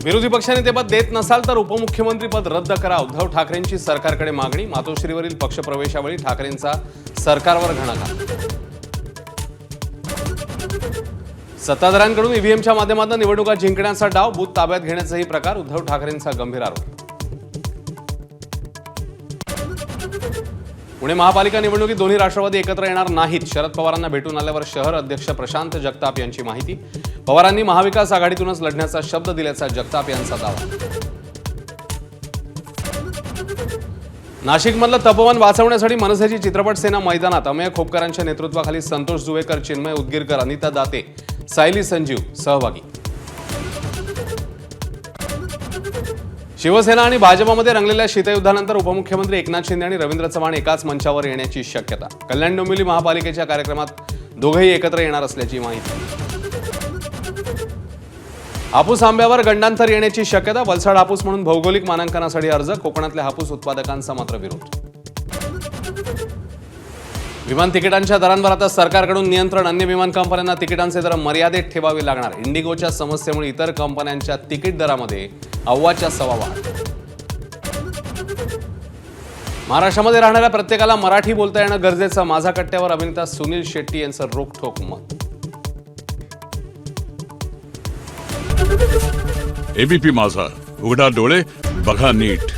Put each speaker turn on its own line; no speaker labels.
विरोधी पक्षनेतेपद देत नसाल तर उपमुख्यमंत्रीपद रद्द करा, उद्धव ठाकरेंची सरकारकडे मागणी। मातोश्रीवरील पक्षप्रवेशावेळी ठाकरेंचा सरकारवर घणाघात। सत्ताधाऱ्यांकडून ईव्हीएमच्या माध्यमातून निवडणुका जिंकण्याचा डाव, बूथ ताब्यात घेण्याचाही प्रकार, उद्धव ठाकरेंचा गंभीर आरोप। पुणे महापालिका निवडणुकीत दोन्ही राष्ट्रवादी एकत्र येणार नाहीत, शरद पवारांना भेटून आल्यावर शहर अध्यक्ष प्रशांत जगताप यांची माहिती। पवारांनी महाविकास आघाडीतूनच लढण्याचा शब्द दिल्याचा जगताप यांचा दावा। नाशिकमधलं तपोवन वाचवण्यासाठी मनसेची चित्रपट सेना मैदानात, अमेय खोपकरांच्या नेतृत्वाखाली संतोष जुवेकर, चिन्मय उदगीरकर, अनिता दाते, सायली संजीव सहभागी। शिवसेना आणि भाजपमध्ये रंगलेल्या शीतयुद्धानंतर उपमुख्यमंत्री एकनाथ शिंदे आणि रवींद्र चव्हाण एकाच मंचावर येण्याची शक्यता। कल्याण डोंबिवली महापालिकेच्या कार्यक्रमात दोघेही एकत्र येणार असल्याची माहिती। हापूस आंब्यावर गंडांतर येण्याची शक्यता, वलसाड हापूस म्हणून भौगोलिक मानांकनासाठी अर्ज, कोकणातल्या हापूस उत्पादकांचा मात्र विरोध। विमान तिकिटांच्या दरांवर आता सरकारकडून नियंत्रण, अन्य विमान कंपन्यांना तिकिटांचे दर मर्यादेत ठेवावे लागणार। इंडिगोच्या समस्येमुळे इतर कंपन्यांच्या तिकीट दरामध्ये अव्वाच्या सव्वा वाढ। महाराष्ट्रामध्ये राहणाऱ्या प्रत्येकाला मराठी बोलता येणं गरजेचं, माझा कट्ट्यावर अभिनेता सुनील शेट्टी यांचं रोखठोक मत।
एबीपी माझा, उघडा डोळे बघा नीट।